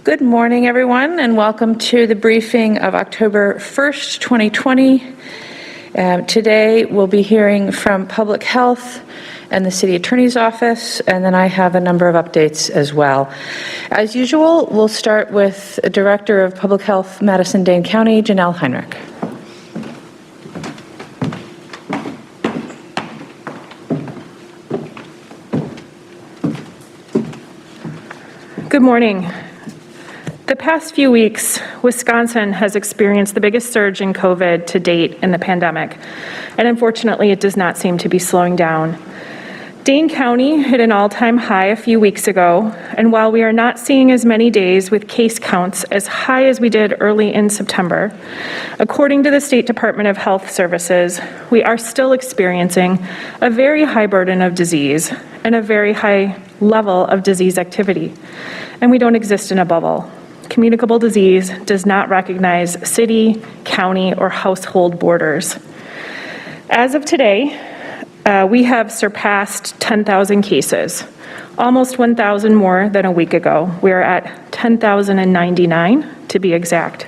Good morning, everyone, and welcome to the briefing of October 1st, 2020. Today, we'll be hearing from Public Health and the City Attorney's Office, and then I have a number of updates as well. As usual, we'll start with Director of Public Health, Madison-Dane County, Janelle Heinrich. Good morning. The past few weeks, Wisconsin has experienced the biggest surge in COVID to date in the pandemic, and unfortunately, it does not seem to be slowing down. Dane County hit an all-time high a few weeks ago, and while we are not seeing as many days with case counts as high as we did early in September, according to the State Department of Health Services, we are still experiencing a very high burden of disease and a very high level of disease activity, and we don't exist in a bubble. Communicable disease does not recognize city, county, or household borders. As of today, we have surpassed 10,000 cases, almost 1,000 more than a week ago. We're at 10,099 to be exact.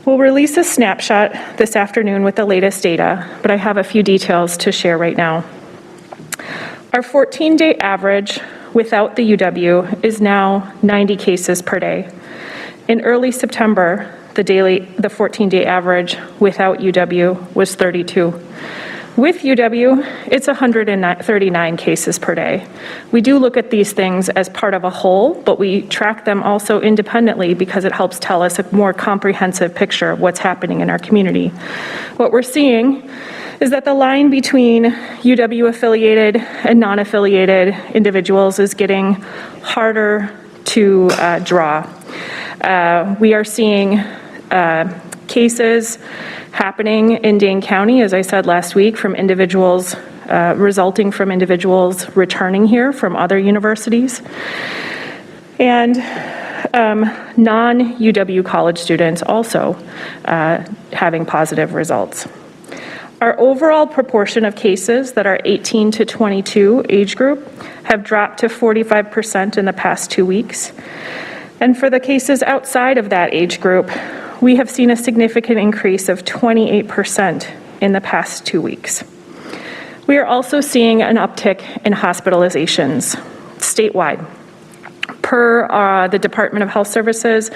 We'll release a snapshot this afternoon with the latest data, but I have a few details to share right now. Our 14-day average without the UW is now 90 cases per day. In early September, the 14-day average without UW was 32. With UW, it's 139 cases per day. We do look at these things as part of a whole, but we track them also independently because it helps tell us a more comprehensive picture of what's happening in our community. What we're seeing is that the line between UW-affiliated and non-affiliated individuals is getting harder to draw. We are seeing cases happening in Dane County, as I said last week, from individuals, resulting from individuals returning here from other universities, and non-UW college students also having positive results. Our overall proportion of cases that are 18 to 22 age group have dropped to 45% in the past 2 weeks. And for the cases outside of that age group, we have seen a significant increase of 28% in the past 2 weeks. We are also seeing an uptick in hospitalizations statewide. Per the Department of Health Services,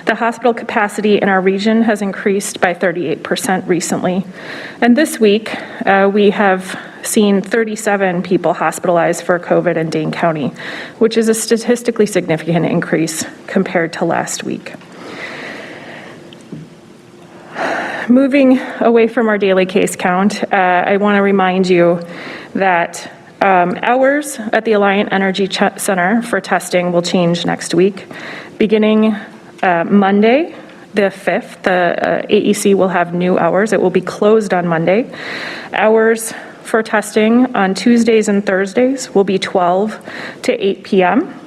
the hospital capacity in our region has increased by 38% recently. And this week, we have seen 37 people hospitalized for COVID in Dane County, which is a statistically significant increase compared to last week. Moving away from our daily case count, I want to remind you that hours at the Alliant Energy Center for testing will change next week. Beginning Monday, the 5th, the AEC will have new hours. It will be closed on Monday. Hours for testing on Tuesdays and Thursdays will be 12 to 8 p.m.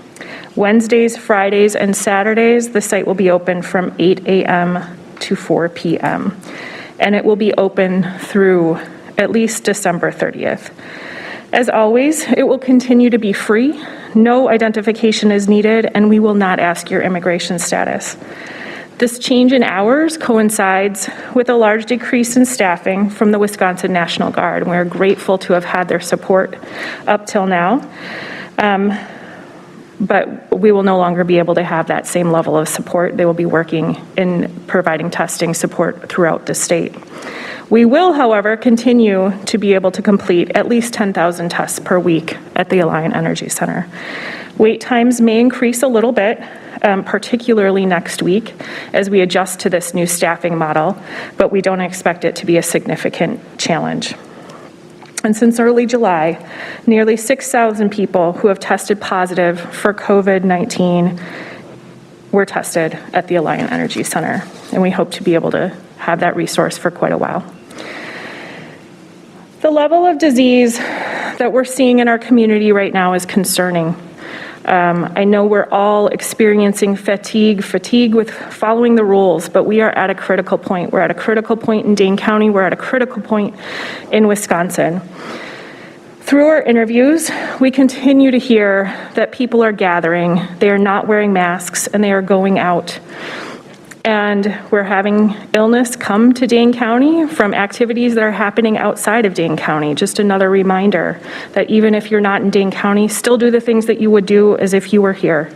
Wednesdays, Fridays, and Saturdays, the site will be open from 8 a.m. to 4 p.m. And it will be open through at least December 30th. As always, it will continue to be free. No identification is needed, and we will not ask your immigration status. This change in hours coincides with a large decrease in staffing from the Wisconsin National Guard, and we're grateful to have had their support up till now. But we will no longer be able to have that same level of support. They will be working in providing testing support throughout the state. We will, however, continue to be able to complete at least 10,000 tests per week at the Alliant Energy Center. Wait times may increase a little bit, particularly next week as we adjust to this new staffing model, but we don't expect it to be a significant challenge. And since early July, nearly 6,000 people who have tested positive for COVID-19 were tested at the Alliant Energy Center, and we hope to be able to have that resource for quite a while. The level of disease that we're seeing in our community right now is concerning. I know we're all experiencing fatigue with following the rules, but we are at a critical point. We're at a critical point in Dane County. We're at a critical point in Wisconsin. Through our interviews, we continue to hear that people are gathering, they are not wearing masks, and they are going out. And we're having illness come to Dane County from activities that are happening outside of Dane County. Just another reminder that even if you're not in Dane County, still do the things that you would do as if you were here.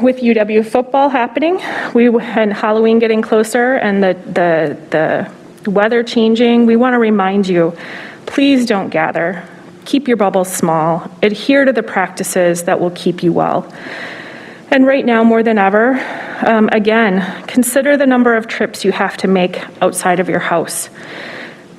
With UW football happening, and Halloween getting closer, and the weather changing, we want to remind you, please don't gather. Keep your bubbles small. Adhere to the practices that will keep you well. And right now, more than ever, again, consider the number of trips you have to make outside of your house.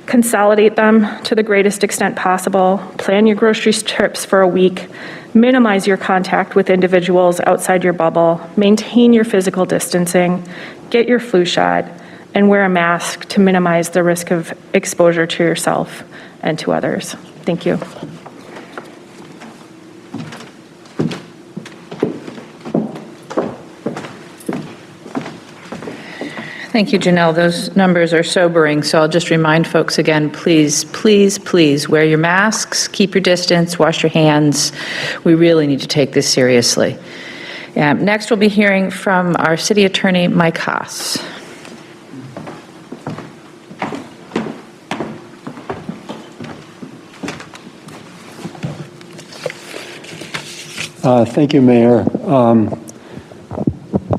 Consolidate them to the greatest extent possible. Plan your grocery trips for a week. Minimize your contact with individuals outside your bubble. Maintain your physical distancing. Get your flu shot. And wear a mask to minimize the risk of exposure to yourself and to others. Thank you. Thank you, Janelle. Those numbers are sobering, so I'll just remind folks again, please, please, please wear your masks, keep your distance, wash your hands. We really need to take this seriously. Next, we'll be hearing from our City Attorney, Mike Haas. Thank you, Mayor.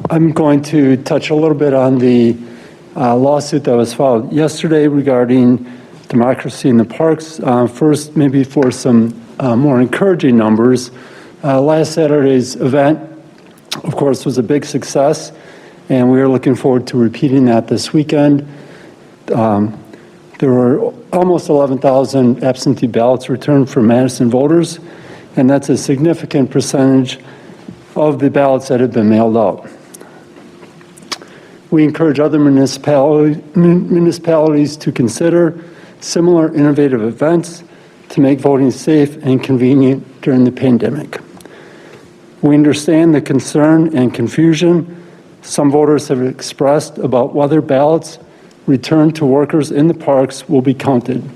I'm going to touch a little bit on the lawsuit that was filed yesterday regarding democracy in the parks. First, maybe for some more encouraging numbers. Last Saturday's event, of course, was a big success, and we are looking forward to repeating that this weekend. There were almost 11,000 absentee ballots returned from Madison voters, and that's a significant percentage of the ballots that have been mailed out. We encourage other municipalities to consider similar innovative events to make voting safe and convenient during the pandemic. We understand the concern and confusion some voters have expressed about whether ballots returned to workers in the parks will be counted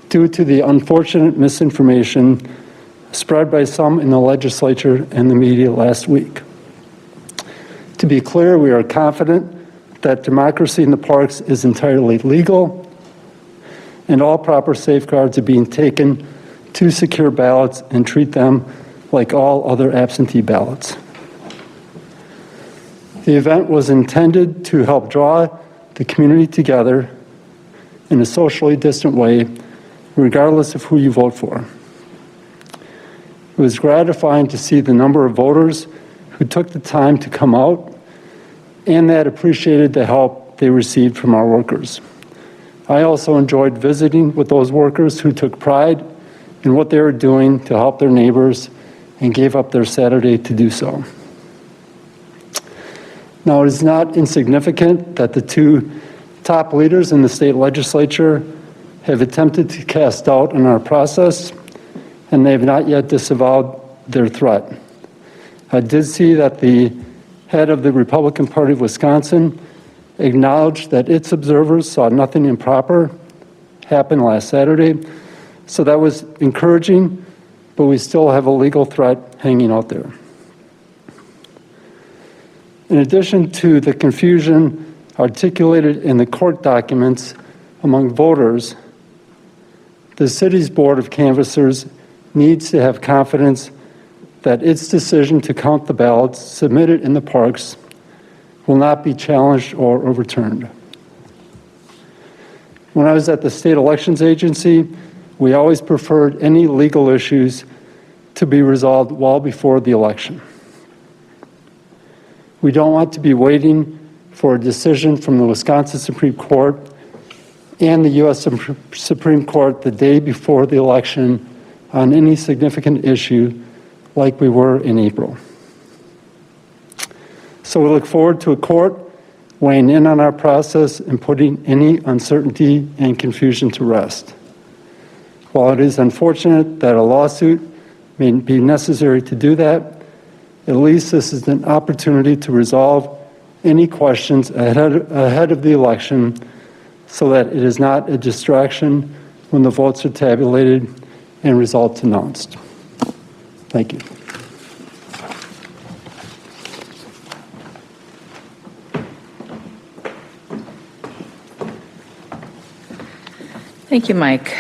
due to the unfortunate misinformation spread by some in the legislature and the media last week. To be clear, we are confident that democracy in the parks is entirely legal and all proper safeguards are being taken to secure ballots and treat them like all other absentee ballots. The event was intended to help draw the community together in a socially distant way, regardless of who you vote for. It was gratifying to see the number of voters who took the time to come out and that appreciated the help they received from our workers. I also enjoyed visiting with those workers who took pride in what they were doing to help their neighbors and gave up their Saturday to do so. Now, it is not insignificant that the two top leaders in the state legislature have attempted to cast doubt on our process, and they have not yet disavowed their threat. I did see that the head of the Republican Party of Wisconsin acknowledged that its observers saw nothing improper happen last Saturday. So that was encouraging, but we still have a legal threat hanging out there. In addition to the confusion articulated in the court documents among voters, the city's Board of Canvassers needs to have confidence that its decision to count the ballots submitted in the parks will not be challenged or overturned. When I was at the State Elections Agency, we always preferred any legal issues to be resolved well before the election. We don't want to be waiting for a decision from the Wisconsin Supreme Court and the U.S. Supreme Court the day before the election on any significant issue like we were in April. So we look forward to a court weighing in on our process and putting any uncertainty and confusion to rest. While it is unfortunate that a lawsuit may be necessary to do that, at least this is an opportunity to resolve any questions ahead of the election so that it is not a distraction when the votes are tabulated and results announced. Thank you. Thank you, Mike.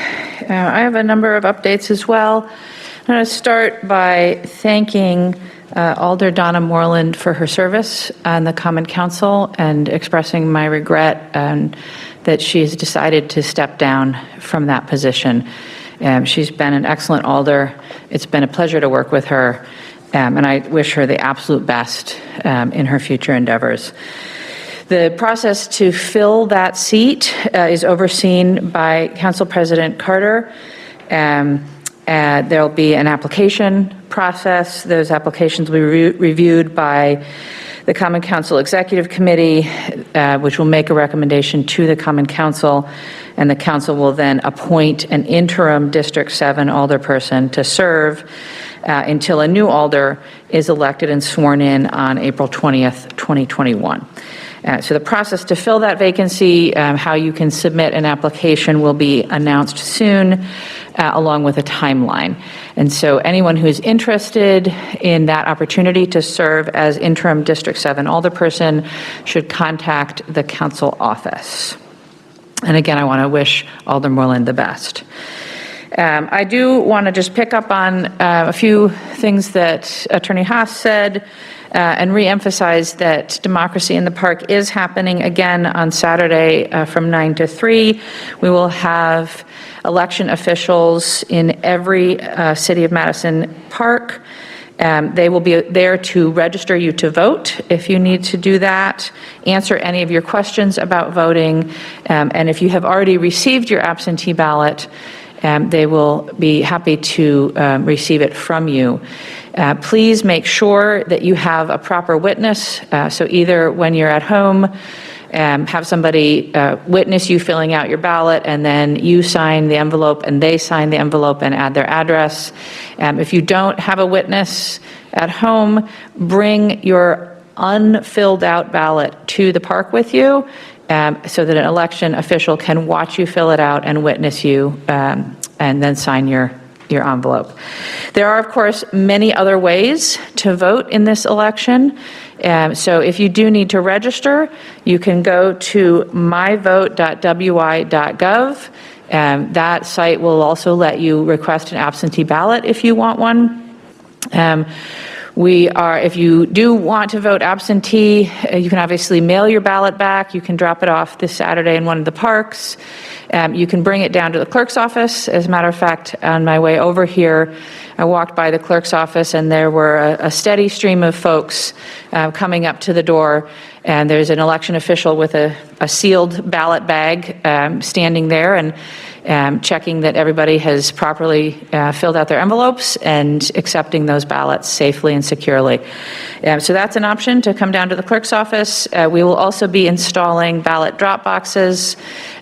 I have a number of updates as well. I'm going to start by thanking Alder Donna Moreland for her service on the Common Council and expressing my regret that she's decided to step down from that position. She's been an excellent alder. It's been a pleasure to work with her, and I wish her the absolute best in her future endeavors. The process to fill that seat is overseen by Council President Carter. There'll be an application process. Those applications will be reviewed by the Common Council Executive Committee, which will make a recommendation to the Common Council, and the Council will then appoint an interim District 7 alderperson to serve until a new alder is elected and sworn in on April 20th, 2021. So the process to fill that vacancy, how you can submit an application, will be announced soon, along with a timeline. And so anyone who's interested in that opportunity to serve as interim District 7 alderperson should contact the council office. And again, I want to wish Alder Moreland the best. I do want to just pick up on a few things that Attorney Haas said and reemphasize that Democracy in the Park is happening again on Saturday from 9 to 3. We will have election officials in every City of Madison park. They will be there to register you to vote if you need to do that, answer any of your questions about voting, and if you have already received your absentee ballot, they will be happy to receive it from you. Please make sure that you have a proper witness. So either when you're at home, have somebody witness you filling out your ballot, and then you sign the envelope and they sign the envelope and add their address. If you don't have a witness at home, bring your unfilled out ballot to the park with you, so that an election official can watch you fill it out and witness you, and then sign your envelope. There are, of course, many other ways to vote in this election. So if you do need to register, you can go to myvote.wi.gov. That site will also let you request an absentee ballot if you want one. If you do want to vote absentee, you can obviously mail your ballot back. You can drop it off this Saturday in one of the parks. You can bring it down to the clerk's office. As a matter of fact, on my way over here, I walked by the clerk's office and there were a steady stream of folks coming up to the door, and there's an election official with a sealed ballot bag standing there and checking that everybody has properly filled out their envelopes and accepting those ballots safely and securely. So that's an option, to come down to the clerk's office. We will also be installing ballot drop boxes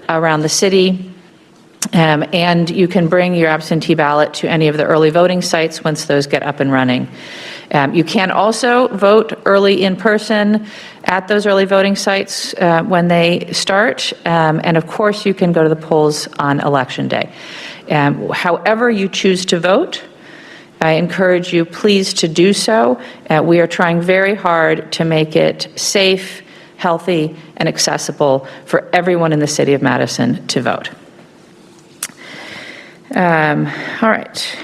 around the city. And you can bring your absentee ballot to any of the early voting sites once those get up and running. You can also vote early in person at those early voting sites when they start. And of course, you can go to the polls on Election Day. However you choose to vote, I encourage you, please, to do so. We are trying very hard to make it safe, healthy, and accessible for everyone in the City of Madison to vote. All right.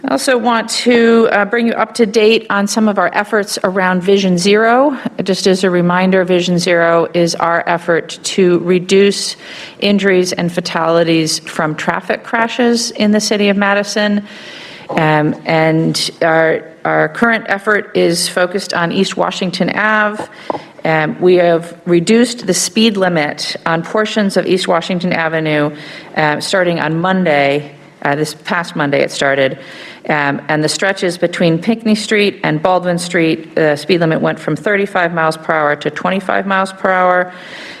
I also want to bring you up to date on some of our efforts around Vision Zero. Just as a reminder, Vision Zero is our effort to reduce injuries and fatalities from traffic crashes in the City of Madison. And our current effort is focused on East Washington Ave. We have reduced the speed limit on portions of East Washington Avenue starting on Monday. This past Monday it started. And the stretches between Pinckney Street and Baldwin Street, the speed limit went from 35 miles per hour to 25 miles per hour.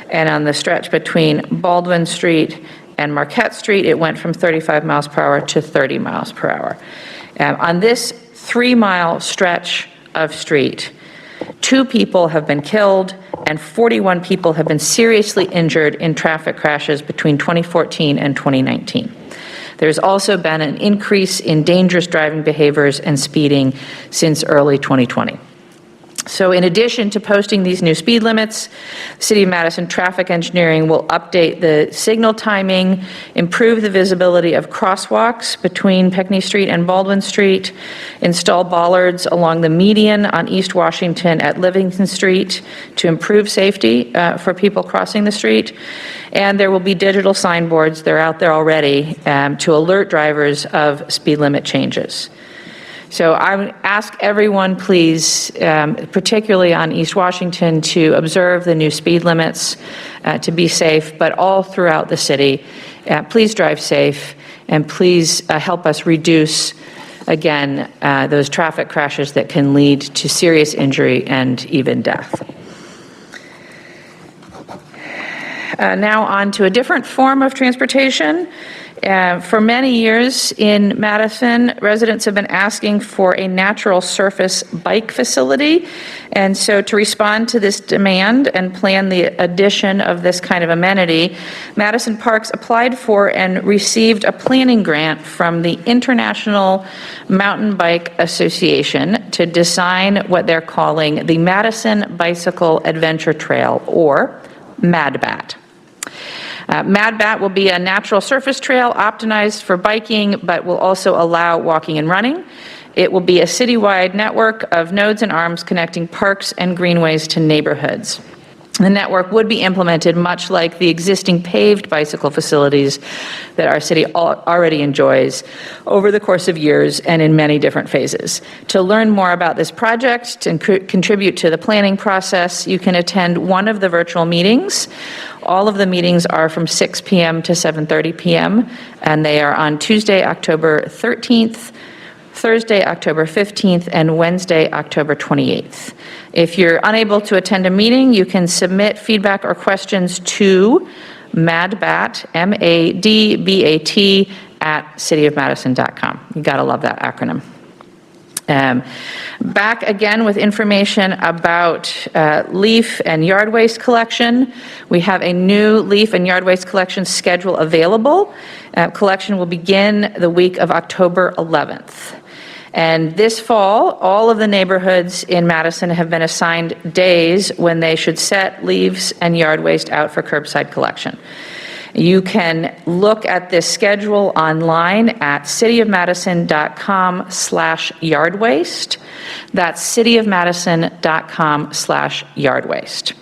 And on the stretch between Baldwin Street and Marquette Street, it went from 35 miles per hour to 30 miles per hour. On this 3-mile stretch of street, 2 people have been killed, and 41 people have been seriously injured in traffic crashes between 2014 and 2019. There's also been an increase in dangerous driving behaviors and speeding since early 2020. So in addition to posting these new speed limits, City of Madison Traffic Engineering will update the signal timing, improve the visibility of crosswalks between Pinckney Street and Baldwin Street, install bollards along the median on East Washington at Livingston Street to improve safety for people crossing the street. And there will be digital signboards, they're out there already, to alert drivers of speed limit changes. So I would ask everyone, please, particularly on East Washington, to observe the new speed limits, to be safe, but all throughout the city. Please drive safe, and please help us reduce, again, those traffic crashes that can lead to serious injury and even death. Now on to a different form of transportation. For many years in Madison, residents have been asking for a natural surface bike facility. And so to respond to this demand and plan the addition of this kind of amenity, Madison Parks applied for and received a planning grant from the International Mountain Bike Association to design what they're calling the Madison Bicycle Adventure Trail, or Madbat. Madbat will be a natural surface trail optimized for biking, but will also allow walking and running. It will be a citywide network of nodes and arms connecting parks and greenways to neighborhoods. The network would be implemented much like the existing paved bicycle facilities that our city already enjoys over the course of years and in many different phases. To learn more about this project and contribute to the planning process, you can attend one of the virtual meetings. All of the meetings are from 6 p.m. to 7:30 p.m., and they are on Tuesday, October 13th, Thursday, October 15th, and Wednesday, October 28th. If you're unable to attend a meeting, you can submit feedback or questions to Madbat, M-A-D-B-A-T, at cityofmadison.com. You gotta love that acronym. Back again with information about leaf and yard waste collection. We have a new leaf and yard waste collection schedule available. Collection will begin the week of October 11th. And this fall, all of the neighborhoods in Madison have been assigned days when they should set leaves and yard waste out for curbside collection. You can look at this schedule online at cityofmadison.com/yard waste. That's cityofmadison.com/yard waste.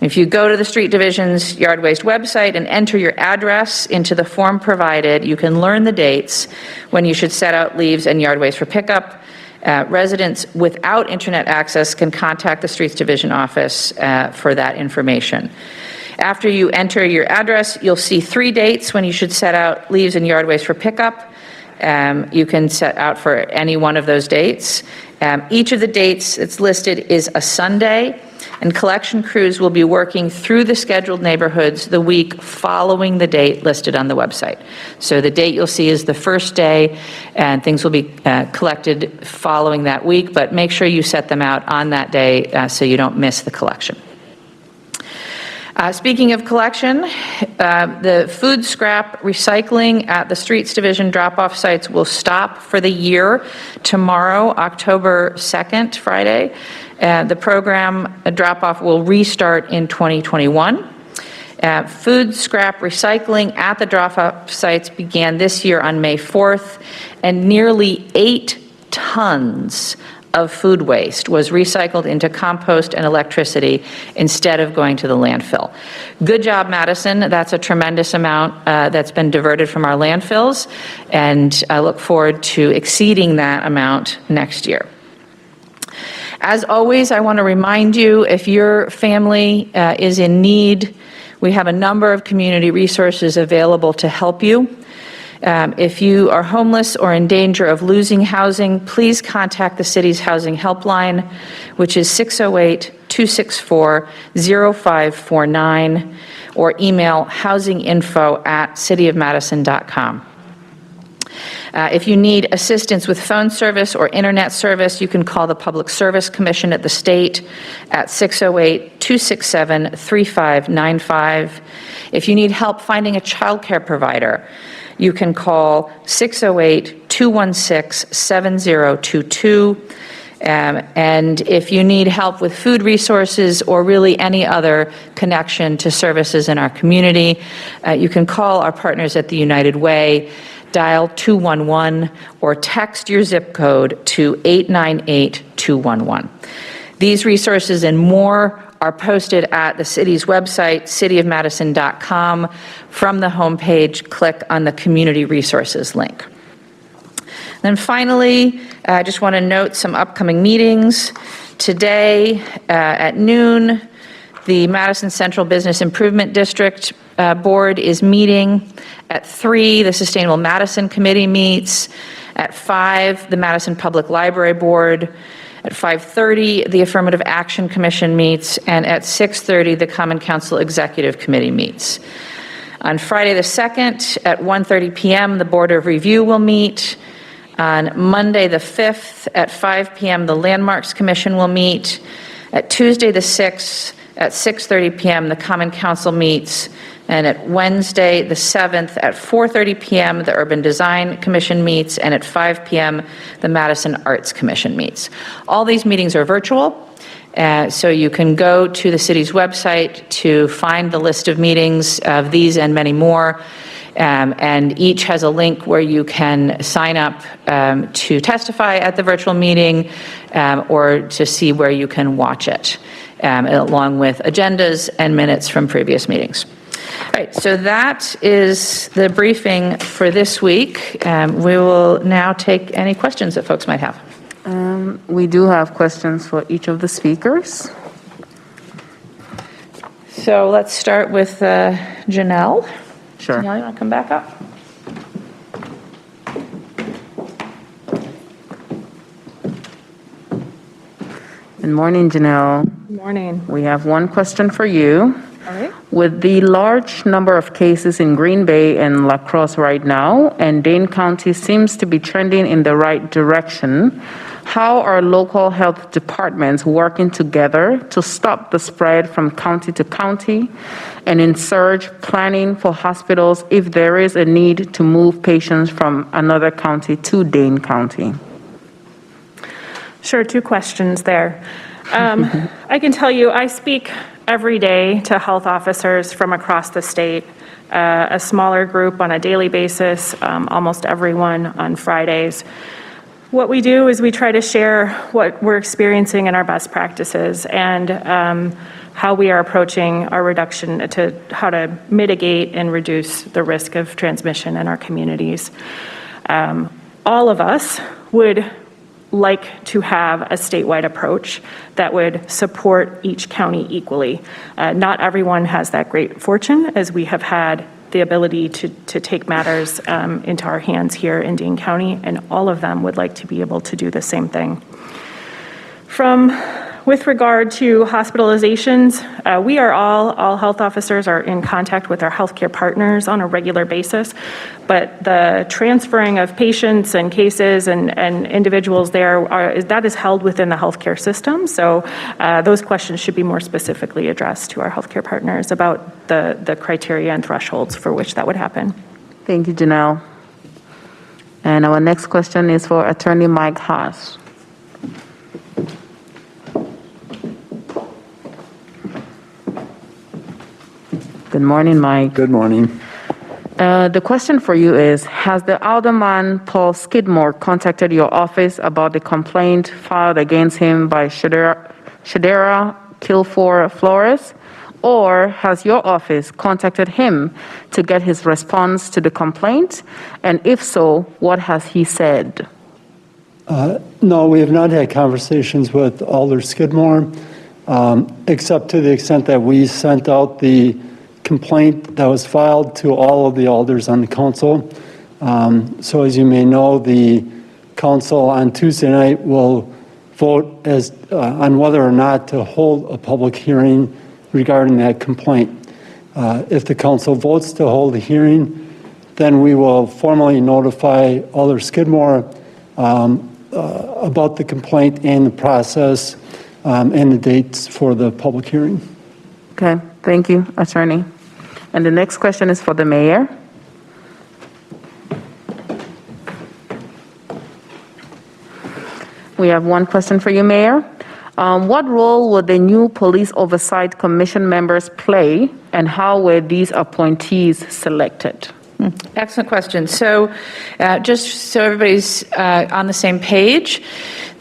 If you go to the Street Division's yard waste website and enter your address into the form provided, you can learn the dates when you should set out leaves and yard waste for pickup. Residents without internet access can contact the Streets Division office for that information. After you enter your address, you'll see 3 dates when you should set out leaves and yard waste for pickup. You can set out for any one of those dates. Each of the dates that's listed is a Sunday, and collection crews will be working through the scheduled neighborhoods the week following the date listed on the website. So the date you'll see is the first day, and things will be collected following that week, but make sure you set them out on that day so you don't miss the collection. Speaking of collection, the food scrap recycling at the Streets Division drop-off sites will stop for the year tomorrow, October 2nd, Friday. The program drop-off will restart in 2021. Food scrap recycling at the drop-off sites began this year on May 4th, and nearly 8 tons of food waste was recycled into compost and electricity instead of going to the landfill. Good job, Madison. That's a tremendous amount that's been diverted from our landfills, and I look forward to exceeding that amount next year. As always, I want to remind you, if your family is in need, we have a number of community resources available to help you. If you are homeless or in danger of losing housing, please contact the city's housing helpline, which is 608-264-0549, or email housinginfo@cityofmadison.com. If you need assistance with phone service or internet service, you can call the Public Service Commission at the state at 608-267-3595. If you need help finding a childcare provider, you can call 608-216-7022. And if you need help with food resources or really any other connection to services in our community, you can call our partners at the United Way, dial 211, or text your zip code to 898-211. These resources and more are posted at the city's website, cityofmadison.com. From the homepage, click on the Community Resources link. Then finally, I just want to note some upcoming meetings. Today at noon, the Madison Central Business Improvement District Board is meeting. At 3, the Sustainable Madison Committee meets. At 5, the Madison Public Library Board. At 5:30, the Affirmative Action Commission meets. And at 6:30, the Common Council Executive Committee meets. On Friday the 2nd, at 1:30 p.m., the Board of Review will meet. On Monday the 5th, at 5 p.m., the Landmarks Commission will meet. At Tuesday the 6th, at 6:30 p.m., the Common Council meets. And at Wednesday the 7th, at 4:30 p.m., the Urban Design Commission meets. And at 5 p.m., the Madison Arts Commission meets. All these meetings are virtual. So you can go to the city's website to find the list of meetings of these and many more. And each has a link where you can sign up to testify at the virtual meeting or to see where you can watch it, along with agendas and minutes from previous meetings. All right, so that is the briefing for this week. We will now take any questions that folks might have. We do have questions for each of the speakers. So let's start with Janelle. Sure. Janelle, you want to come back up? Good morning, Janelle. Good morning. We have one question for you. All right. With the large number of cases in Green Bay and La Crosse right now, and Dane County seems to be trending in the right direction, how are local health departments working together to stop the spread from county to county and in surge planning for hospitals if there is a need to move patients from another county to Dane County? Sure, 2 questions there. I can tell you, I speak every day to health officers from across the state, a smaller group on a daily basis, almost everyone on Fridays. What we do is we try to share what we're experiencing in our best practices and how we are approaching our reduction to how to mitigate and reduce the risk of transmission in our communities. All of us would like to have a statewide approach that would support each county equally. Not everyone has that great fortune, as we have had the ability to take matters into our hands here in Dane County, and all of them would like to be able to do the same thing. With regard to hospitalizations, we are all health officers are in contact with our healthcare partners on a regular basis, but the transferring of patients and cases and individuals that is held within the healthcare system. So those questions should be more specifically addressed to our healthcare partners about the criteria and thresholds for which that would happen. Thank you, Janelle. And our next question is for Attorney Mike Haas. Good morning, Mike. Good morning. The question for you is, has the Alderman Paul Skidmore contacted your office about the complaint filed against him by Shadera Kilfor Flores? Or has your office contacted him to get his response to the complaint? And if so, what has he said? No, we have not had conversations with Alder Skidmore, except to the extent that we sent out the complaint that was filed to all of the alders on the council. So as you may know, the council on Tuesday night will vote on whether or not to hold a public hearing regarding that complaint. If the council votes to hold a hearing, then we will formally notify Alder Skidmore about the complaint and the process and the dates for the public hearing. Okay, thank you, Attorney. And the next question is for the mayor. We have one question for you, Mayor. What role will the new Police Oversight Commission members play, and how were these appointees selected? Excellent question. So just so everybody's on the same page,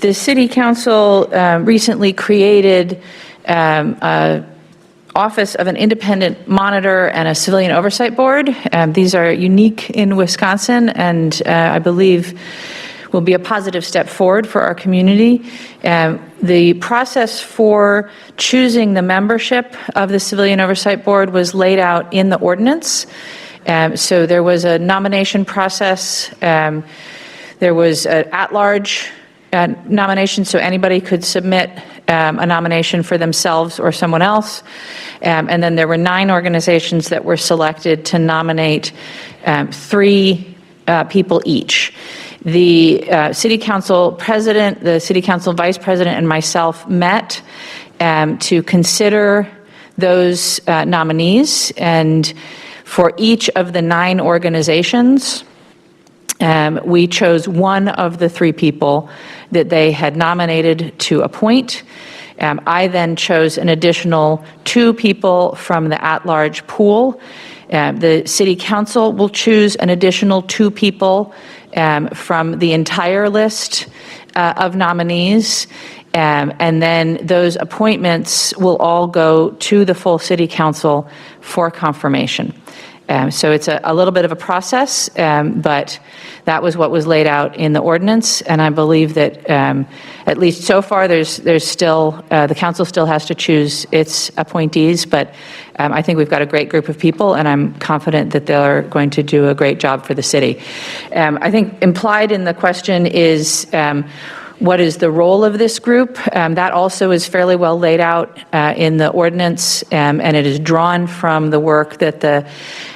the City Council recently created an Office of an Independent Monitor and a Civilian Oversight Board. These are unique in Wisconsin, and I believe will be a positive step forward for our community. The process for choosing the membership of the Civilian Oversight Board was laid out in the ordinance. So there was a nomination process. There was an at-large nomination, so anybody could submit a nomination for themselves or someone else. And then there were 9 organizations that were selected to nominate 3 people each. The City Council President, the City Council Vice President, and myself met to consider those nominees. And for each of the 9 organizations, we chose one of the 3 people that they had nominated to appoint. I then chose an additional 2 people from the at-large pool. The City Council will choose an additional 2 people from the entire list of nominees. And then those appointments will all go to the full City Council for confirmation. So it's a little bit of a process, but that was what was laid out in the ordinance, and I believe that at least so far there's still, the council still has to choose its appointees, but I think we've got a great group of people, and I'm confident that they're going to do a great job for the city. I think implied in the question is what is the role of this group? That also is fairly well laid out in the ordinance, and it is drawn from the work that the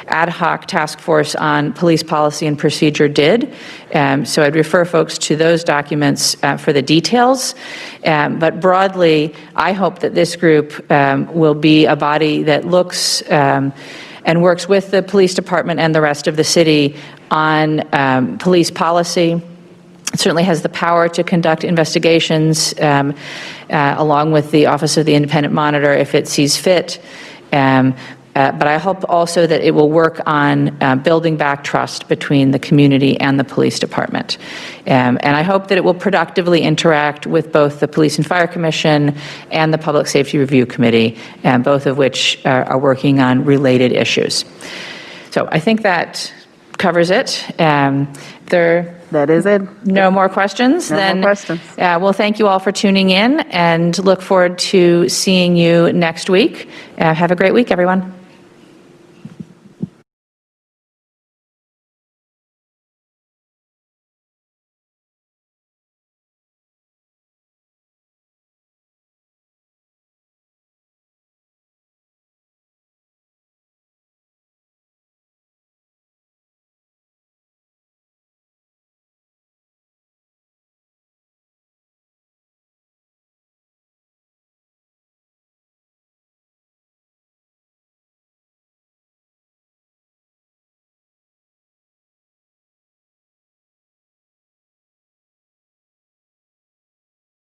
ad hoc task force on police policy and procedure did. So I'd refer folks to those documents for the details. But broadly, I hope that this group will be a body that looks and works with the police department and the rest of the city on police policy. It certainly has the power to conduct investigations along with the Office of the Independent Monitor if it sees fit. But I hope also that it will work on building back trust between the community and the police department. And I hope that it will productively interact with both the Police and Fire Commission and the Public Safety Review Committee, both of which are working on related issues. So I think that covers it. That is it. No more questions? No more questions. Well, thank you all for tuning in, and look forward to seeing you next week. Have a great week, everyone.